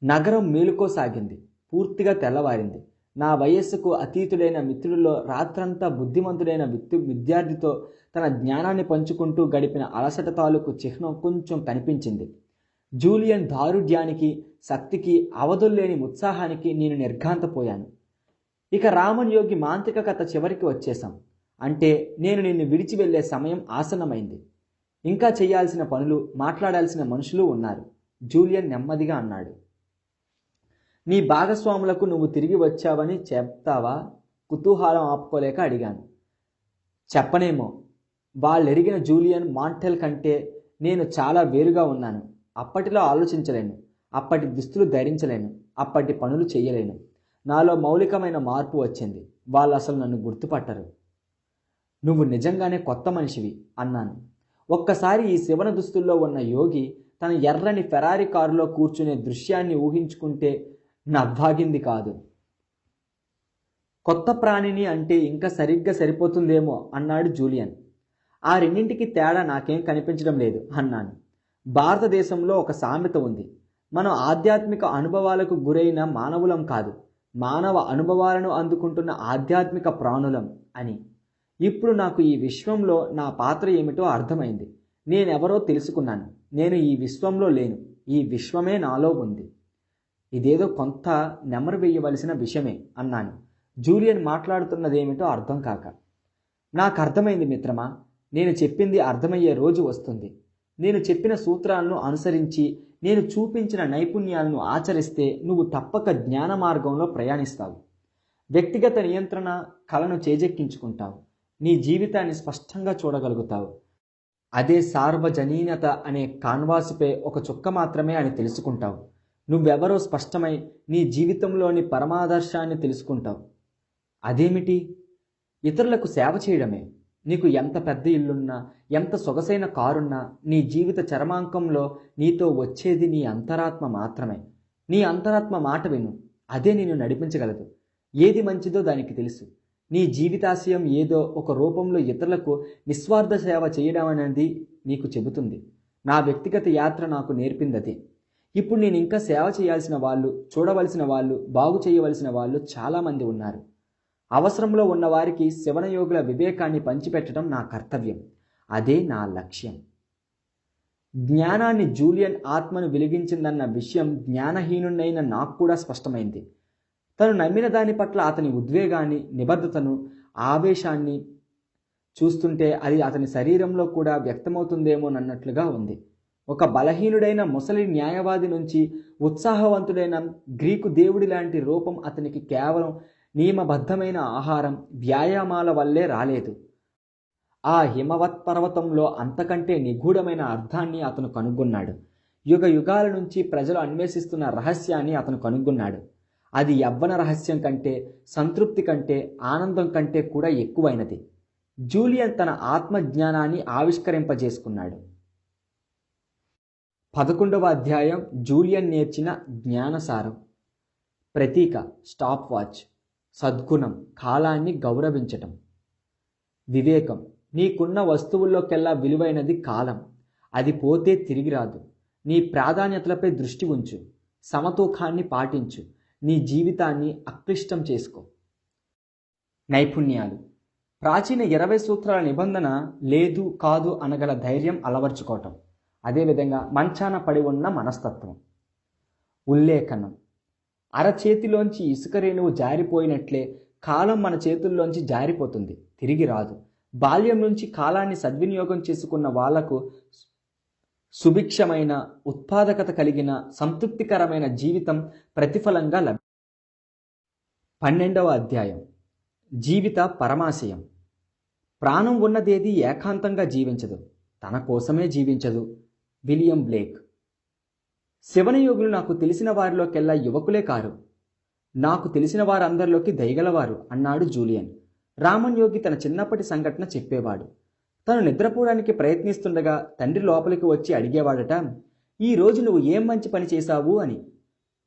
నగరం మేలుకోసాగింది. పూర్తిగా తెల్లవారింది. నా వయస్సుకు అతీతుడైన మిత్రుల్లో రాత్రంతా బుద్ధిమంతుడైన విద్యార్థితో తన జ్ఞానాన్ని పంచుకుంటూ గడిపిన అలసట తాలూకు చిహ్నం కొంచెం కనిపించింది. జూలియన్ దారుఢ్యానికి, శక్తికి, అవధుల్లేని ఉత్సాహానికి నేను నిర్ఘాంతపోయాను. ఇక రామన్ యోగి మాంత్రిక కథ చివరికి వచ్చేశాం. అంటే నేను నిన్ను విడిచి వెళ్లే సమయం ఆసన్నమైంది. ఇంకా చేయాల్సిన పనులు, మాట్లాడాల్సిన మనుషులు ఉన్నారు. జూలియన్ నెమ్మదిగా అన్నాడు. నీ భాగస్వాములకు నువ్వు తిరిగి వచ్చావని చెప్తావా? కుతూహలం ఆపుకోలేక అడిగాను. చెప్పనేమో. వాళ్ళెరిగిన జూలియన్ మాంటెల్ కంటే నేను చాలా వేరుగా ఉన్నాను. అప్పటిలో ఆలోచించలేను. అప్పటి దుస్తులు ధరించలేను. అప్పటి పనులు చెయ్యలేను. నాలో మౌలికమైన మార్పు వచ్చింది. వాళ్ళు అసలు నన్ను గుర్తుపట్టరు. నువ్వు నిజంగానే కొత్త మనిషివి అన్నాను. ఒక్కసారి ఈ శివన దుస్తుల్లో ఉన్న యోగి తన ఎర్రని ఫెరారీ కారులో కూర్చునే దృశ్యాన్ని ఊహించుకుంటే నవ్వాగింది కాదు. కొత్త ప్రాణిని అంటే ఇంకా సరిగ్గా సరిపోతుందేమో అన్నాడు జూలియన్. ఆ రెండింటికి తేడా నాకేం కనిపించడం లేదు అన్నాను. భారతదేశంలో ఒక సామెత ఉంది. మనం ఆధ్యాత్మిక అనుభవాలకు గురైన మానవులం కాదు, మానవ అనుభవాలను అందుకుంటున్న ఆధ్యాత్మిక ప్రాణులం అని. ఇప్పుడు నాకు ఈ విశ్వంలో నా పాత్ర ఏమిటో అర్థమైంది. నేనెవరో తెలుసుకున్నాను. నేను ఈ విశ్వంలో లేను. ఈ విశ్వమే నాలో ఉంది. ఇదేదో కొంత నెమరు వేయవలసిన విషయమే అన్నాను, జూలియన్ మాట్లాడుతున్నదేమిటో అర్థం కాక. నాకు అర్థమైంది మిత్రమా. నేను చెప్పింది అర్థమయ్యే రోజు వస్తుంది. నేను చెప్పిన సూత్రాలను అనుసరించి, నేను చూపించిన నైపుణ్యాలను ఆచరిస్తే నువ్వు తప్పక జ్ఞాన మార్గంలో ప్రయాణిస్తావు. వ్యక్తిగత నియంత్రణ కళను చేజెక్కించుకుంటావు. నీ జీవితాన్ని స్పష్టంగా చూడగలుగుతావు. అదే సార్వజనీనత అనే కాన్వాసుపై ఒక చుక్క మాత్రమే అని తెలుసుకుంటావు. నువ్వెవరో స్పష్టమై నీ జీవితంలోని పరమాదర్శాన్ని తెలుసుకుంటావు. అదేమిటి? ఇతరులకు సేవ చేయడమే. నీకు ఎంత పెద్ద ఇల్లున్నా, ఎంత సొగసైన కారున్నా, నీ జీవిత చరమాంకంలో నీతో వచ్చేది నీ అంతరాత్మ మాత్రమే. నీ అంతరాత్మ మాట విను. అదే నిన్ను నడిపించగలదు. ఏది మంచిదో దానికి తెలుసు. నీ జీవితాశయం ఏదో ఒక రూపంలో ఇతరులకు నిస్వార్థ సేవ చేయడం అనేది నీకు చెబుతుంది. నా వ్యక్తిగత యాత్ర నాకు నేర్పిందదే. ఇప్పుడు నేను ఇంకా సేవ చేయాల్సిన వాళ్ళు, చూడవలసిన వాళ్ళు, బాగు చేయవలసిన వాళ్ళు చాలామంది ఉన్నారు. అవసరంలో ఉన్నవారికి శివనయోగుల వివేకాన్ని పంచిపెట్టడం నా కర్తవ్యం. అదే నా లక్ష్యం. జ్ఞానాన్ని జూలియన్ ఆత్మను వెలిగించిందన్న విషయం జ్ఞానహీనుడైన నాకు కూడా స్పష్టమైంది. తను నమ్మిన దాని పట్ల అతని ఉద్వేగాన్ని, నిబద్ధతను, ఆవేశాన్ని చూస్తుంటే అది అతని శరీరంలో కూడా వ్యక్తమవుతుందేమోనన్నట్లుగా ఉంది. ఒక బలహీనుడైన ముసలి న్యాయవాది నుంచి ఉత్సాహవంతుడైన గ్రీకు దేవుడి లాంటి రూపం అతనికి కేవలం నియమబద్ధమైన ఆహారం, వ్యాయామాల వల్లే రాలేదు. ఆ హిమవత్ పర్వతంలో అంతకంటే నిగూఢమైన అర్థాన్ని అతను కనుగొన్నాడు. యుగ యుగాల నుంచి ప్రజలు అన్వేషిస్తున్న రహస్యాన్ని అతను కనుగొన్నాడు. అది యవ్వన రహస్యం కంటే, సంతృప్తి కంటే, ఆనందం కంటే కూడా ఎక్కువైనది. జూలియన్ తన ఆత్మజ్ఞానాన్ని ఆవిష్కరింపజేసుకున్నాడు. 11వ అధ్యాయం జూలియన్ నేర్చిన జ్ఞానసారం. ప్రతీక, స్టాప్ వాచ్. సద్గుణం, కాలాన్ని గౌరవించటం. వివేకం, నీకున్న వస్తువుల్లోకెల్లా విలువైనది కాలం. అది పోతే తిరిగి రాదు. నీ ప్రాధాన్యతలపై దృష్టి ఉంచు. సమతూకాన్ని పాటించు. నీ జీవితాన్ని అక్లిష్టం చేసుకో. నైపుణ్యాలు. ప్రాచీన 20 సూత్రాల నిబంధన లేదు కాదు అనగల ధైర్యం అలవర్చుకోవటం. అదేవిధంగా మంచాన పడి ఉన్న మనస్తత్వం. ఉల్లేఖనం. అరచేతిలోంచి ఇసుక రేణువు జారిపోయినట్లే కాలం మన చేతుల్లోంచి జారిపోతుంది, తిరిగి రాదు. బాల్యం నుంచి కాలాన్ని సద్వినియోగం చేసుకున్న వాళ్లకు సుభిక్షమైన, ఉత్పాదకత కలిగిన, సంతృప్తికరమైన జీవితం ప్రతిఫలంగా 12వ అధ్యాయం జీవిత పరమాశయం. ప్రాణం ఉన్నదేది ఏకాంతంగా జీవించదు, తన కోసమే జీవించదు, విలియం బ్లేక్. శివనయోగులు నాకు తెలిసిన వారిలోకెల్లా యువకులే కారు, నాకు తెలిసిన వారందరిలోకి దయగలవారు అన్నాడు జూలియన్. రామన్ యోగి తన చిన్నప్పటి సంఘటన చెప్పేవాడు. తను నిద్రపోవడానికి ప్రయత్నిస్తుండగా తండ్రి లోపలికి వచ్చి అడిగేవాడట, ఈ రోజు నువ్వు ఏం మంచి పని చేశావు అని.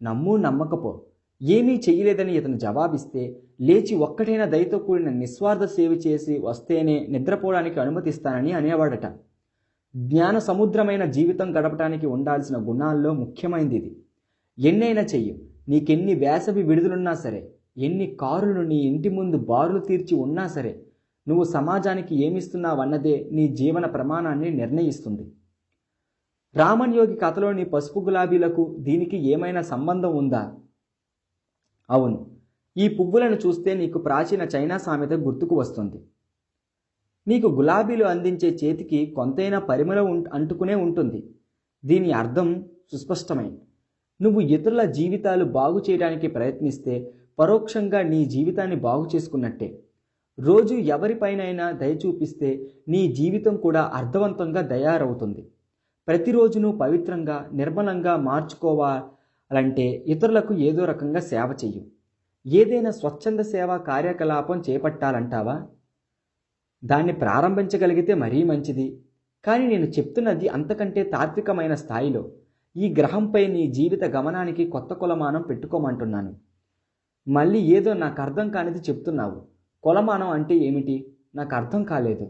నమ్ము నమ్మకపో, ఏమీ చెయ్యలేదని ఇతను జవాబిస్తే, లేచి ఒక్కటైనా దయతో కూడిన నిస్వార్థ సేవ చేసి వస్తేనే నిద్రపోవడానికి అనుమతిస్తానని అనేవాడట. జ్ఞాన సముద్రమైన జీవితం గడపడానికి ఉండాల్సిన గుణాల్లో ముఖ్యమైనది ఇది. ఎన్నైనా చెయ్యి, నీకెన్ని వేసవి విడుదలున్నా సరే, ఎన్ని కారులు నీ ఇంటి ముందు బారులు తీర్చి ఉన్నా సరే, నువ్వు సమాజానికి ఏమిస్తున్నావన్నదే నీ జీవన ప్రమాణాన్ని నిర్ణయిస్తుంది. రామన్ యోగి కథలోని పసుపు గులాబీలకు దీనికి ఏమైనా సంబంధం ఉందా? అవును, ఈ పువ్వులను చూస్తే నీకు ప్రాచీన చైనా సామెత గుర్తుకు వస్తుంది. నీకు గులాబీలు అందించే చేతికి కొంతైనా పరిమళం అంటుకునే ఉంటుంది. దీని అర్థం సుస్పష్టమే. నువ్వు ఇతరుల జీవితాలు బాగు చేయడానికి ప్రయత్నిస్తే పరోక్షంగా నీ జీవితాన్ని బాగు చేసుకున్నట్టే. రోజు ఎవరిపైనైనా దయ చూపిస్తే నీ జీవితం కూడా అర్థవంతంగా తయారవుతుంది. ప్రతిరోజును పవిత్రంగా నిర్మలంగా మార్చుకోవాలంటే ఇతరులకు ఏదో రకంగా సేవ చెయ్యు. ఏదైనా స్వచ్ఛంద సేవా కార్యకలాపం చేపట్టాలంటావా? దాన్ని ప్రారంభించగలిగితే మరీ మంచిది. కానీ నేను చెప్తున్నది అంతకంటే తాత్వికమైన స్థాయిలో. ఈ గ్రహంపై నీ జీవిత గమనానికి కొత్త కొలమానం పెట్టుకోమంటున్నాను. మళ్ళీ ఏదో నాకు అర్థం కానిది చెప్తున్నావు. కొలమానం అంటే ఏమిటి? నాకు అర్థం కాలేదు.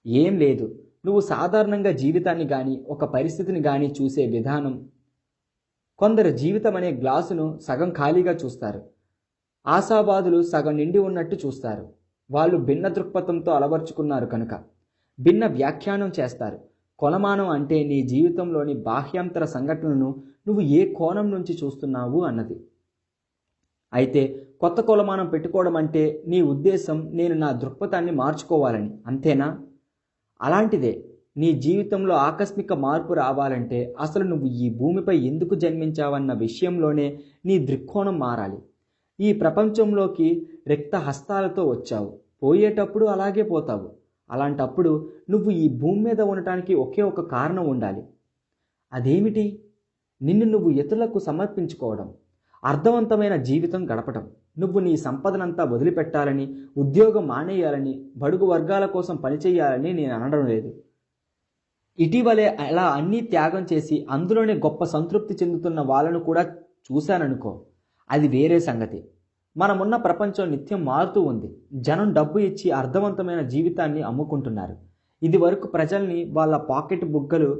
ఏం లేదు, నువ్వు సాధారణంగా జీవితాన్ని కానీ ఒక పరిస్థితిని కానీ చూసే విధానం. కొందరు జీవితం అనే గ్లాసును సగం ఖాళీగా చూస్తారు, ఆశావాదులు సగం నిండి ఉన్నట్టు చూస్తారు. వాళ్ళు భిన్న దృక్పథంతో అలవర్చుకున్నారు కనుక భిన్న వ్యాఖ్యానం చేస్తారు. కొలమానం అంటే నీ జీవితంలోని బాహ్యాంతర సంఘటనలను నువ్వు ఏ కోణం నుంచి చూస్తున్నావు అన్నది. అయితే కొత్త కొలమానం పెట్టుకోవడం అంటే నీ ఉద్దేశం నేను నా దృక్పథాన్ని మార్చుకోవాలని, అంతేనా? అలాంటిదే నీ జీవితంలో ఆకస్మిక మార్పు రావాలంటే అసలు నువ్వు ఈ భూమిపై ఎందుకు జన్మించావన్న విషయంలోనే నీ దృక్కోణం మారాలి. ఈ ప్రపంచంలోకి రిక్త హస్తాలతో వచ్చావు, పోయేటప్పుడు అలాగే పోతావు. అలాంటప్పుడు నువ్వు ఈ భూమి మీద ఉండటానికి ఒకే ఒక కారణం ఉండాలి. అదేమిటి? నిన్ను నువ్వు ఇతరులకు సమర్పించుకోవడం, అర్థవంతమైన జీవితం గడపడం. నువ్వు నీ సంపదనంతా వదిలిపెట్టాలని, ఉద్యోగం మానేయాలని, బడుగు వర్గాల కోసం పనిచేయాలని నేను అనడం లేదు. ఇటీవలే అలా అన్నీ త్యాగం చేసి అందులోనే గొప్ప సంతృప్తి చెందుతున్న వాళ్ళను కూడా చూశాననుకో, అది వేరే సంగతి. మనమున్న ప్రపంచం నిత్యం మారుతూ ఉంది. జనం డబ్బు ఇచ్చి అర్థవంతమైన జీవితాన్ని అమ్ముకుంటున్నారు. ఇది వరకు ప్రజల్ని వాళ్ళ పాకెట్ బుగ్గలు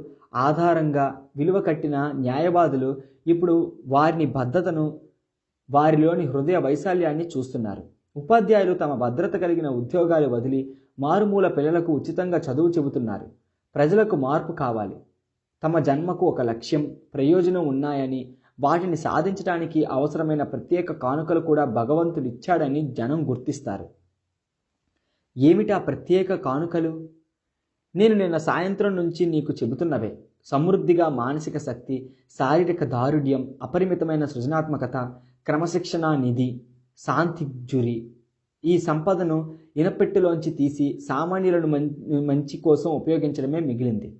ఆధారంగా విలువ కట్టిన న్యాయవాదులు ఇప్పుడు వారిని బద్ధతను, వారిలోని హృదయ వైశాల్యాన్ని చూస్తున్నారు. ఉపాధ్యాయులు తమ భద్రత కలిగిన ఉద్యోగాలు వదిలి మారుమూల పిల్లలకు ఉచితంగా చదువు చెబుతున్నారు. ప్రజలకు మార్పు కావాలి. తమ జన్మకు ఒక లక్ష్యం, ప్రయోజనం ఉన్నాయని, వాటిని సాధించడానికి అవసరమైన ప్రత్యేక కానుకలు కూడా భగవంతుడిచ్చాడని జనం గుర్తిస్తారు. ఏమిటా ప్రత్యేక కానుకలు? నేను నిన్న సాయంత్రం నుంచి నీకు చెబుతున్నవే. సమృద్ధిగా మానసిక శక్తి, శారీరక దారుఢ్యం, అపరిమితమైన సృజనాత్మకత, క్రమశిక్షణా నిధి, శాంతిజ్యురి. ఈ సంపదను ఇనపెట్టులోంచి తీసి సామాన్యులను మంచి కోసం ఉపయోగించడమే మిగిలింది.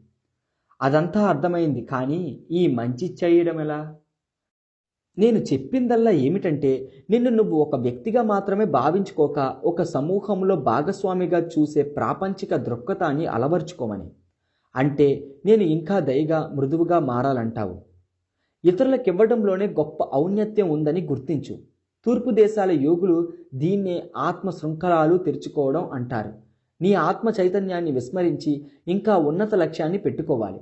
అదంతా అర్థమైంది. కానీ ఈ మంచి చేయడం ఎలా? నేను చెప్పిందల్లా ఏమిటంటే, నిన్ను నువ్వు ఒక వ్యక్తిగా మాత్రమే భావించుకోక ఒక సమూహంలో భాగస్వామిగా చూసే ప్రాపంచిక దృక్పథాన్ని అలవర్చుకోమని. అంటే నేను ఇంకా దయగా, మృదువుగా మారాలంటావు. ఇతరులకివ్వడంలోనే గొప్ప ఔన్నత్యం ఉందని గుర్తించు. తూర్పు దేశాల యోగులు దీన్నే ఆత్మ శృంఖలాలు తెరుచుకోవడం అంటారు. నీ ఆత్మ చైతన్యాన్ని విస్మరించి ఇంకా ఉన్నత లక్ష్యాన్ని పెట్టుకోవాలి.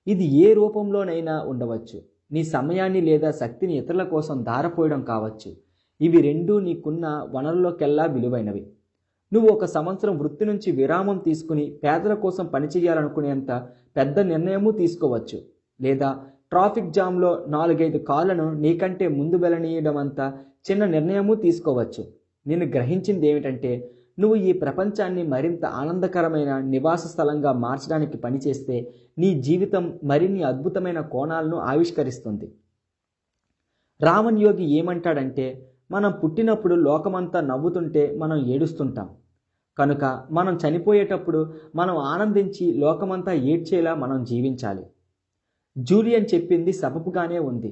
ఇది ఏ రూపంలోనైనా ఉండవచ్చు. నీ సమయాన్ని లేదా శక్తిని ఇతరుల కోసం ధారపోయడం కావచ్చు. ఇవి రెండూ నీకున్న వనరుల్లోకెల్లా విలువైనవి. నువ్వు ఒక సంవత్సరం వృత్తి నుంచి విరామం తీసుకుని పేదల కోసం పనిచేయాలనుకునేంత పెద్ద నిర్ణయమూ తీసుకోవచ్చు. లేదా ట్రాఫిక్ జామ్లో 4-5 కార్లను నీకంటే ముందు వెళ్ళనీయడం అంత చిన్న నిర్ణయమూ తీసుకోవచ్చు. నేను గ్రహించింది ఏమిటంటే, నువ్వు ఈ ప్రపంచాన్ని మరింత ఆనందకరమైన నివాస స్థలంగా మార్చడానికి పనిచేస్తే నీ జీవితం మరిన్ని అద్భుతమైన కోణాలను ఆవిష్కరిస్తుంది. రామన్ యోగి ఏమంటాడంటే, మనం పుట్టినప్పుడు లోకమంతా నవ్వుతుంటే మనం ఏడుస్తుంటాం. కనుక మనం చనిపోయేటప్పుడు మనం ఆనందించి లోకమంతా ఏడ్చేలా మనం జీవించాలి. జూలియన్ చెప్పింది సబబుగానే ఉంది.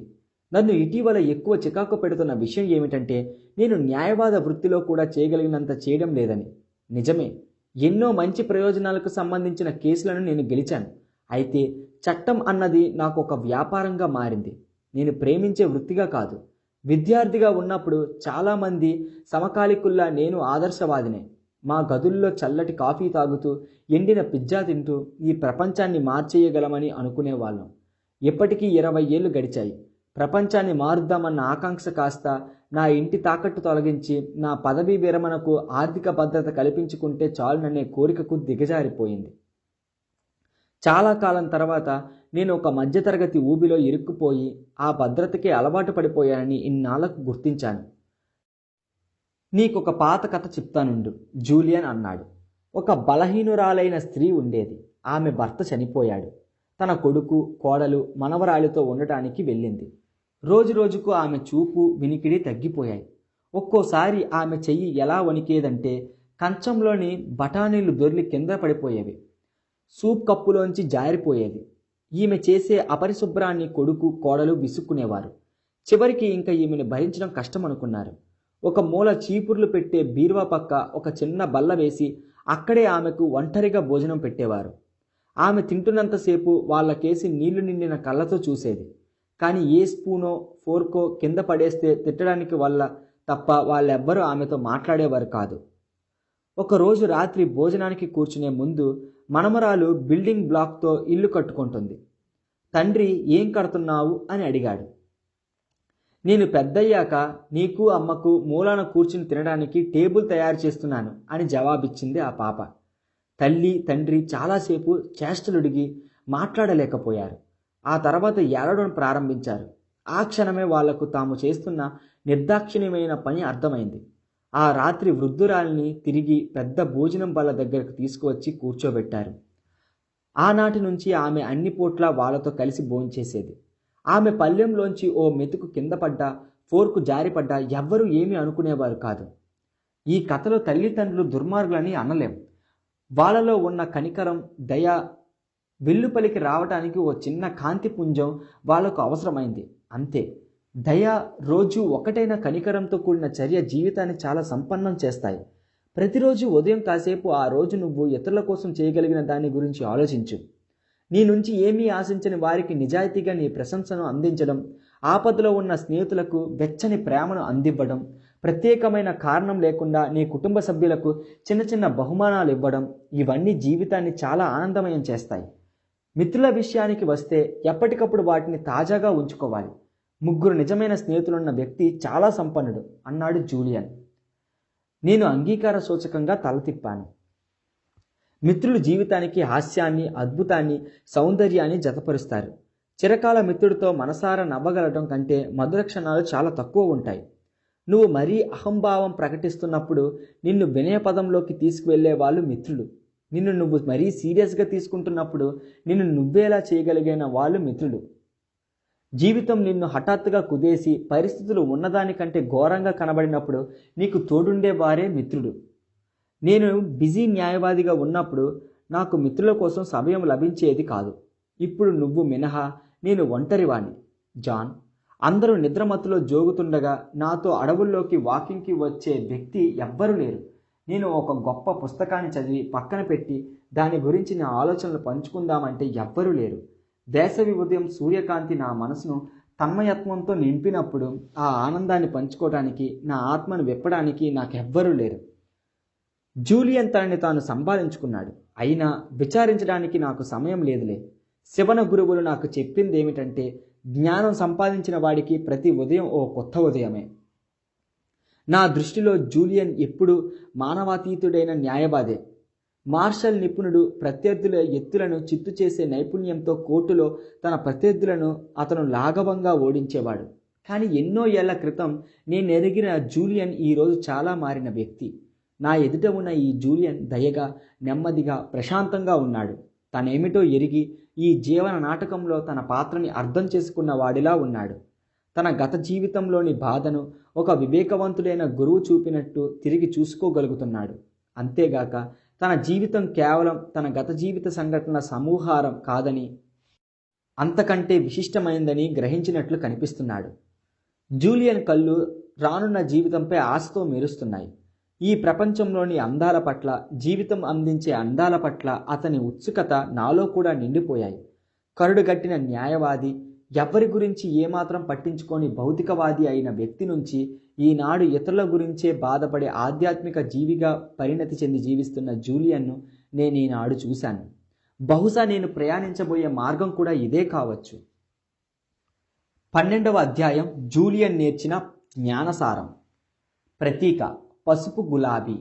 నన్ను ఇటీవల ఎక్కువ చికాకు పెడుతున్న విషయం ఏమిటంటే నేను న్యాయవాద వృత్తిలో కూడా చేయగలిగినంత చేయడం లేదని. నిజమే, ఎన్నో మంచి ప్రయోజనాలకు సంబంధించిన కేసులను నేను గెలిచాను. అయితే చట్టం అన్నది నాకు ఒక వ్యాపారంగా మారింది. నేను ప్రేమించే వృత్తిగా కాదు. విద్యార్థిగా ఉన్నప్పుడు చాలామంది సమకాలికుల్లా నేను ఆదర్శవాదినే. మా గదుల్లో చల్లటి కాఫీ తాగుతూ ఎండిన పిజ్జా తింటూ ఈ ప్రపంచాన్ని మార్చేయగలమని అనుకునేవాళ్ళం. ఇప్పటికీ 20 ఏళ్ళు గడిచాయి. ప్రపంచాన్ని మారుద్దామన్న ఆకాంక్ష కాస్త నా ఇంటి తాకట్టు తొలగించి నా పదవీ విరమణకు ఆర్థిక భద్రత కల్పించుకుంటే చాలుననే కోరికకు దిగజారిపోయింది. చాలా కాలం తర్వాత నేను ఒక మధ్యతరగతి ఊబిలో ఇరుక్కుపోయి ఆ భద్రతకే అలవాటు పడిపోయానని ఇన్నాళ్లకు గుర్తించాను. నీకొక పాత కథ చెప్తానుండు, జూలియన్ అన్నాడు. ఒక బలహీనురాలైన స్త్రీ ఉండేది. ఆమె భర్త చనిపోయాడు. తన కొడుకు, కోడలు, మనవరాలితో ఉండటానికి వెళ్ళింది. రోజురోజుకు ఆమె చూపు, వినికిడి తగ్గిపోయాయి. ఒక్కోసారి ఆమె చెయ్యి ఎలా వణికేదంటే కంచంలోని బఠానీలు దొర్లి కింద పడిపోయేవి. సూప్ కప్పులోంచి జారిపోయేది. ఈమె చేసే అపరిశుభ్రాన్ని కొడుకు, కోడలు విసుక్కునేవారు. చివరికి ఇంకా ఈమెను భరించడం కష్టమనుకున్నారు. ఒక మూల చీపుర్లు పెట్టే బీరువా పక్క ఒక చిన్న బల్ల వేసి అక్కడే ఆమెకు ఒంటరిగా భోజనం పెట్టేవారు. ఆమె తింటున్నంతసేపు వాళ్ళకేసి నీళ్లు నిండిన కళ్ళతో చూసేది. కానీ ఏ స్పూనో ఫోర్కో కింద పడేస్తే తిట్టడానికి వల్ల తప్ప వాళ్ళెవ్వరూ ఆమెతో మాట్లాడేవారు కాదు. ఒకరోజు రాత్రి భోజనానికి కూర్చునే ముందు మనమరాలు బిల్డింగ్ బ్లాక్తో ఇల్లు కట్టుకుంటుంది. తండ్రి ఏం కడుతున్నావు అని అడిగాడు. నేను పెద్దయ్యాక నీకు అమ్మకు మూలాన కూర్చుని తినడానికి టేబుల్ తయారు చేస్తున్నాను అని జవాబిచ్చింది ఆ పాప. తల్లి, తండ్రి చాలాసేపు చేష్టలుడిగి మాట్లాడలేకపోయారు. ఆ తర్వాత ఏడవడం ప్రారంభించారు. ఆ క్షణమే వాళ్లకు తాము చేస్తున్న నిర్దాక్షిణ్యమైన పని అర్థమైంది. ఆ రాత్రి వృద్ధురాలిని తిరిగి పెద్ద భోజనం బల్ల దగ్గరకు తీసుకువచ్చి కూర్చోబెట్టారు. ఆనాటి నుంచి ఆమె అన్ని పూట్ల వాళ్లతో కలిసి భోంచేసేది. ఆమె పళ్ళెంలోంచి ఓ మెతుకు కింద పడ్డా, ఫోర్కు జారిపడ్డా ఎవ్వరూ ఏమీ అనుకునేవారు కాదు. ఈ కథలో తల్లిదండ్రులు దుర్మార్గులని అనలేం. వాళ్ళలో ఉన్న కనికరం, దయ వెల్లుపలికి రావటానికి ఓ చిన్న కాంతి పుంజం వాళ్లకు అవసరమైంది, అంతే. దయ, రోజు ఒకటైన కనికరంతో కూడిన చర్య జీవితాన్ని చాలా సంపన్నం చేస్తాయి. ప్రతిరోజు ఉదయం కాసేపు ఆ రోజు నువ్వు ఇతరుల కోసం చేయగలిగిన దాని గురించి ఆలోచించు. నీ నుంచి ఏమీ ఆశించని వారికి నిజాయితీగా నీ ప్రశంసను అందించడం, ఆపదలో ఉన్న స్నేహితులకు వెచ్చని ప్రేమను అందివ్వడం, ప్రత్యేకమైన కారణం లేకుండా నీ కుటుంబ సభ్యులకు చిన్న చిన్న బహుమానాలు ఇవ్వడం, ఇవన్నీ జీవితాన్ని చాలా ఆనందమయం చేస్తాయి. మిత్రుల విషయానికి వస్తే ఎప్పటికప్పుడు వాటిని తాజాగా ఉంచుకోవాలి. 3 నిజమైన స్నేహితులున్న వ్యక్తి చాలా సంపన్నుడు అన్నాడు జూలియన్. నేను అంగీకార సూచకంగా తల తిప్పాను. మిత్రులు జీవితానికి హాస్యాన్ని, అద్భుతాన్ని, సౌందర్యాన్ని జతపరుస్తారు. చిరకాల మిత్రుడితో మనసారా నవ్వగలటం కంటే మధుర క్షణాలు చాలా తక్కువ ఉంటాయి. నువ్వు మరీ అహంభావం ప్రకటిస్తున్నప్పుడు నిన్ను వినయపదంలోకి తీసుకువెళ్లే వాళ్ళు మిత్రులు. నిన్ను నువ్వు మరీ సీరియస్గా తీసుకుంటున్నప్పుడు నిన్ను నువ్వేలా చేయగలిగిన వాళ్ళు మిత్రులు. జీవితం నిన్ను హఠాత్తుగా కుదేసి పరిస్థితులు ఉన్నదానికంటే ఘోరంగా కనబడినప్పుడు నీకు తోడుండే వారే మిత్రుడు. నేను బిజీ న్యాయవాదిగా ఉన్నప్పుడు నాకు మిత్రుల కోసం సమయం లభించేది కాదు. ఇప్పుడు నువ్వు మినహా నేను ఒంటరివాణ్ణి జాన్. అందరూ నిద్రమత్తులో జోగుతుండగా నాతో అడవుల్లోకి వాకింగ్కి వచ్చే వ్యక్తి ఎవ్వరూ లేరు. నేను ఒక గొప్ప పుస్తకాన్ని చదివి పక్కన పెట్టి దాని గురించి నా ఆలోచనలు పంచుకుందామంటే ఎవ్వరూ లేరు. వేసవి ఉదయం సూర్యకాంతి నా మనసును తన్మయత్వంతో నింపినప్పుడు ఆ ఆనందాన్ని పంచుకోవడానికి, నా ఆత్మను విప్పడానికి నాకెవ్వరూ లేరు. జూలియన్ తనని తాను సంపాదించుకున్నాడు. అయినా విచారించడానికి నాకు సమయం లేదులే. శివన గురువులు నాకు చెప్పిందేమిటంటే జ్ఞానం సంపాదించిన వాడికి ప్రతి ఉదయం ఓ కొత్త ఉదయమే. నా దృష్టిలో జూలియన్ ఎప్పుడూ మానవాతీతుడైన న్యాయవాదే. మార్షల్ నిపుణుడు ప్రత్యర్థుల ఎత్తులను చిత్తు చేసే నైపుణ్యంతో కోర్టులో తన ప్రత్యర్థులను అతను లాఘవంగా ఓడించేవాడు. కానీ ఎన్నో ఏళ్ల క్రితం నేనెరిగిన జూలియన్ ఈరోజు చాలా మారిన వ్యక్తి. నా ఎదుట ఉన్న ఈ జూలియన్ దయగా, నెమ్మదిగా, ప్రశాంతంగా ఉన్నాడు. తనేమిటో ఎరిగి ఈ జీవన నాటకంలో తన పాత్రని అర్థం చేసుకున్న వాడిలా ఉన్నాడు. తన గత జీవితంలోని బాధను ఒక వివేకవంతుడైన గురువు చూపినట్టు తిరిగి చూసుకోగలుగుతున్నాడు. అంతేగాక తన జీవితం కేవలం తన గత జీవిత సంఘటనల సమూహారం కాదని, అంతకంటే విశిష్టమైందని గ్రహించినట్లు కనిపిస్తున్నాడు. జూలియన్ కళ్ళు రానున్న జీవితంపై ఆశతో మెరుస్తున్నాయి. ఈ ప్రపంచంలోని అందాల పట్ల, జీవితం అందించే అందాల పట్ల అతని ఉత్సుకత నాలో కూడా నిండిపోయాయి. కరుడుగట్టిన న్యాయవాది, ఎవ్వరి గురించి ఏమాత్రం పట్టించుకోని భౌతికవాది అయిన వ్యక్తి నుంచి ఈనాడు ఇతరుల గురించే బాధపడే ఆధ్యాత్మిక జీవిగా పరిణతి చెంది జీవిస్తున్న జూలియన్ను నేను ఈనాడు చూశాను. బహుశా నేను ప్రయాణించబోయే మార్గం కూడా ఇదే కావచ్చు. 12వ అధ్యాయం జూలియన్ నేర్చిన జ్ఞానసారం. ప్రతీక పసుపు గులాబీ.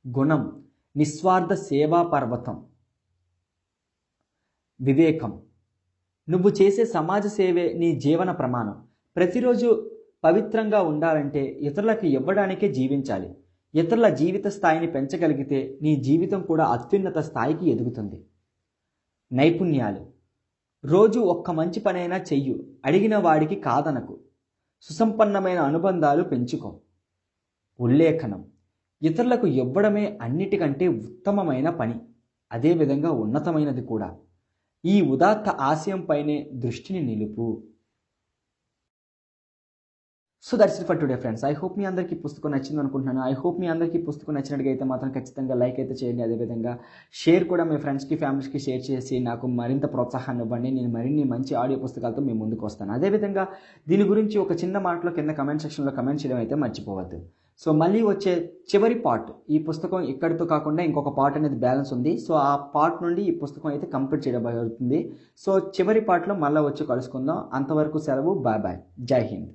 గుణం నిస్వార్థ సేవా పర్వతం. వివేకం నువ్వు చేసే సమాజ సేవే నీ జీవన ప్రమాణం. ప్రతిరోజు పవిత్రంగా ఉండాలంటే ఇతరులకు ఇవ్వడానికే జీవించాలి. ఇతరుల జీవిత స్థాయిని పెంచగలిగితే నీ జీవితం కూడా అత్యున్నత స్థాయికి ఎదుగుతుంది. నైపుణ్యాలు రోజు ఒక్క మంచి పనైనా చెయ్యు. అడిగిన వాడికి కాదనకు. సుసంపన్నమైన అనుబంధాలు పెంచుకో. ఉల్లేఖనం ఇతరులకు ఇవ్వడమే అన్నిటికంటే ఉత్తమమైన పని, అదేవిధంగా ఉన్నతమైనది కూడా. ఈ ఉదాత్త ఆశయంపైనే దృష్టిని నిలుపు. So that's it for today friends. I hope మీ అందరికీ పుస్తకం నచ్చింది అనుకుంటున్నాను. ఐ హోప్ మీ అందరికీ పుస్తకం నచ్చినట్టుగా మాత్రం ఖచ్చితంగా లైక్ అయితే చేయండి. అదేవిధంగా షేర్ కూడా మీ ఫ్రెండ్స్కి, ఫ్యామిలీస్కి షేర్ చేసి నాకు మరింత ప్రోత్సాహాన్ని ఇవ్వండి. నేను మరిన్ని మంచి ఆడియో పుస్తకాలతో మీ ముందుకు వస్తాను. అదేవిధంగా దీని గురించి ఒక చిన్న మాటలో కింద కమెంట్ సెక్షన్లో కమెంట్ చేయడం అయితే మర్చిపోవద్దు. సో మళ్ళీ వచ్చే చివరి పార్ట్, ఈ పుస్తకం ఇక్కడితో కాకుండా ఇంకొక పార్ట్ అనేది బ్యాలెన్స్ ఉంది. సో ఆ పార్ట్ నుండి ఈ పుస్తకం అయితే కంప్లీట్ చేయడం జరుగుతుంది. సో చివరి పార్ట్లో మళ్ళీ వచ్చి కలుసుకుందాం. అంతవరకు సెలవు. Bye bye. జై హింద్.